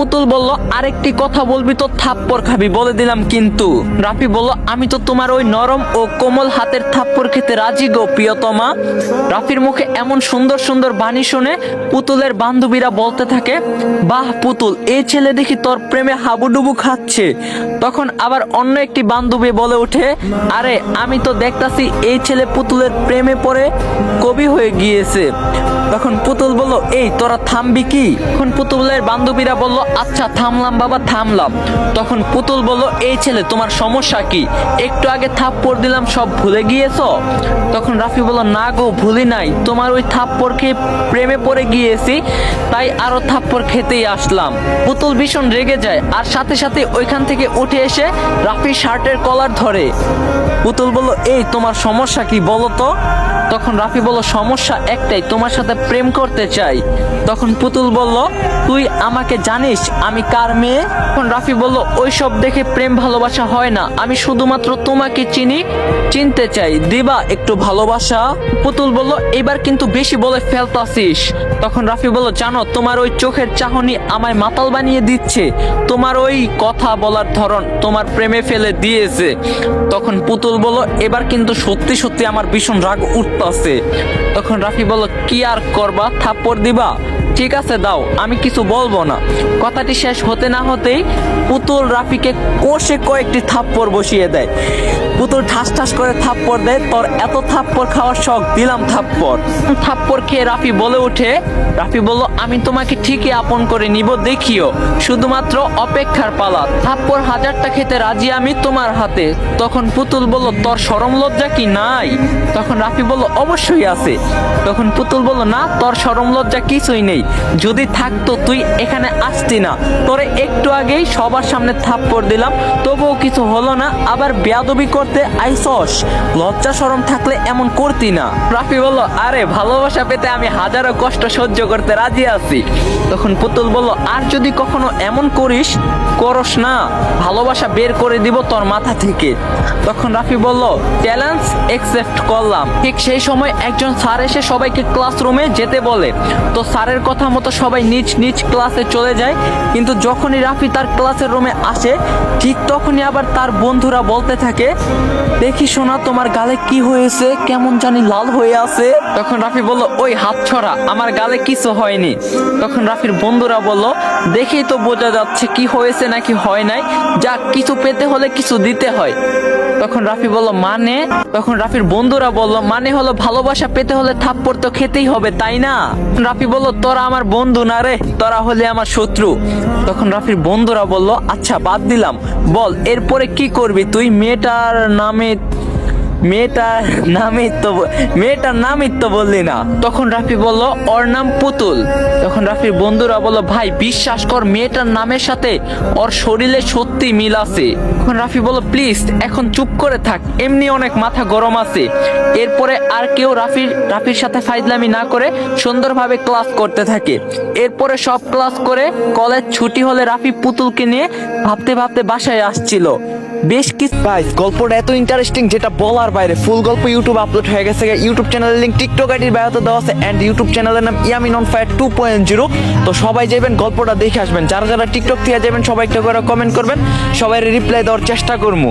পুতুল বলল আরেকটি কথা বলবি তো থাপ্পড় খাবি বলে দিলাম কিন্তু। রাফি বলল আমি তো তোমার ওই নরম ও কোমল হাতের থাপ্পড় খেতে রাজি গো প্রিয়তমা। রাফির মুখে এমন সুন্দর সুন্দর বাণী শুনে পুতুলের বান্ধবীরা বলতে থাকে, বাহ পুতুল, এই ছেলে দেখি তোর প্রেমে হাবুডুবু খাচ্ছে। তখন আবার অন্য একটি বান্ধবী বলে ওঠে, আরে আমি তো দেখতাছি এই ছেলে পুতুলের প্রেমে পড়ে কবি হয়ে গিয়েছে। তখন পুতুল বলল, এই তোরা থামবি কি? তখন পুতুলের বান্ধবীরা বলল, আচ্ছা থামলাম বাবা থামলাম। তখন পুতুল বলল, এই ছেলে তোমার সমস্যা কি? একটু আগে থাপ্পড় দিলাম সব ভুলে গিয়েছো? তখন রাফি বলল, না গো ভুলি নাই, তোমার ওই থাপ্পড় খেয়ে প্রেমে পড়ে গিয়েছি, তাই আরো থাপ্পড় খেতেই আসলাম। পুতুল ভীষণ রেগে যায় আর সাথে সাথে ওইখান থেকে উঠে এসে রাফির শার্টের কলার ধরে। পুতুল বলল, এই তোমার সমস্যা কি বলো তো? তখন রাফি বলল, সমস্যা একটাই, তোমার সাথে প্রেম করতে চাই। তখন পুতুল বলল, তুই আমাকে জানিস আমি কার মেয়ে? তখন রাফি বলল, ওইসব দেখে প্রেম ভালোবাসা হয় না, আমি শুধুমাত্র তোমাকে চিনতে চাই, দিবা একটু ভালোবাসা? পুতুল বলল, এবার কিন্তু বেশি বলে ফেলতাছিস। তখন রাফি বলল, জানো তোমার ওই চোখের চাহনি আমায় মাতাল বানিয়ে দিচ্ছে, তোমার ওই কথা বলার ধরন তোমার প্রেমে ফেলে দিয়েছে। তখন পুতুল বলল, এবার কিন্তু সত্যি সত্যি আমার ভীষণ রাগ উঠতেছে। তখন রাফি বলল, কি আর করবা, থাপ্পড় দিবা? ঠিক আছে দাও, আমি কিছু বলবো না। কথাটি শেষ হতে না হতেই পুতুল রাফিকে কষে কয়েকটি থাপ্পড় বসিয়ে দেয়। পুতুল ঠাস ঠাস করে থাপ্পড় দেয়, তোর এত থাপ্পড় খাওয়ার শখ, দিলাম থাপ্পড়। থাপ্পড় খেয়ে রাফি বলে ওঠে, রাফি বলল, আমি তোমাকে ঠিকই আপন করে নিব, দেখিও, শুধুমাত্র অপেক্ষার পালা, থাপ্পড় হাজারটা খেতে রাজি আমি তোমার হাতে। তখন পুতুল বলল, তোর শরম লজ্জা কি নাই? তখন রাফি বলল, অবশ্যই আছে। তখন পুতুল বলল, না তোর শরম লজ্জা কিছুই নেই, যদি থাকতো তুই এখানে আসতি না, তোরে একটু আগেই সবার সামনে থাপ্পড় দিলাম, তবুও কিছু হলো না, আবার বেয়াদবি করতে আইসস, লজ্জা শরম থাকলে এমন করতি না। রাফি বলল, আরে ভালোবাসা পেতে আমি হাজারো কষ্ট সহ্য করতে রাজি আছি। তখন পুতুল বলল, আর যদি কখনো এমন করস না, ভালোবাসা বের করে দিব তোর মাথা থেকে। তখন রাফি বলল, চ্যালেঞ্জ অ্যাকসেপ্ট করলাম। ঠিক সেই সময় একজন স্যার এসে সবাইকে ক্লাসরুমে যেতে বলে। তো স্যারের কথা মতো সবাই নিজ নিজ ক্লাসে চলে যায়, কিন্তু যখনই রাফি তার ক্লাসের রুমে আসে ঠিক তখনই আবার তার বন্ধুরা বলতে থাকে, দেখি শোনা তোমার গালে কি হয়েছে, কেমন জানি লাল হয়ে আছে। তখন রাফি বলল, ওই হাত ছড়া, আমার গালে কিছু হয়নি। তখন রাফির বন্ধুরা বলল, দেখেই তো বোঝা যাচ্ছে কি হয়েছে নাকি হয় নাই, যা কিছু পেতে হলে কিছু দিতে হয়। তখন রাফি বলল, মানে? তখন রাফির বন্ধুরা বলল, মানে হলো ভালোবাসা পেতে হলে থাপ্পড় তো খেতেই হবে, তাই না? রাফি বলল, তোরা আমার বন্ধু না রে, তোরা হলে আমার শত্রু। তখন রাফির বন্ধুরা বলল, আচ্ছা বাদ দিলাম, বল এরপরে কি করবি তুই? মেয়েটার নামই তো বললি না। তখন রাফি বলল, ওর নাম পুতুল। তখন রাফির বন্ধুরা বলল, ভাই বিশ্বাস কর, মেয়েটার নামের সাথে ওর শরীরে সত্যি মিল আছে। তখন রাফি বলল, প্লিজ এখন চুপ করে থাক, এমনি অনেক মাথা গরম আছে। এরপরে আর কেউ রাফির সাথে ফাইজলামি না করে সুন্দরভাবে ক্লাস করতে থাকে। এরপরে সব ক্লাস করে কলেজ ছুটি হলে রাফি পুতুলকে নিয়ে ভাবতে ভাবতে বাসায় আসছিল। বেশ কিছু গল্পটা এত ইন্টারেস্টিং যেটা বলার বাইরে। ফুল গল্প ইউটিউব আপলোড হয়ে গেছে, ইউটিউব চ্যানেলের লিংক টিকটক আইডির বায়োতে দেওয়া আছে, এন্ড ইউটিউব চ্যানেলের নাম ইয়ামিন অন ফায়ার 2.0। তো সবাই যাবেন গল্পটা দেখে আসবেন, যারা যারা টিকটক থেকে যাবেন সবাই একটা করে কমেন্ট করবেন, সবাই রিপ্লাই দেওয়ার চেষ্টা করবো।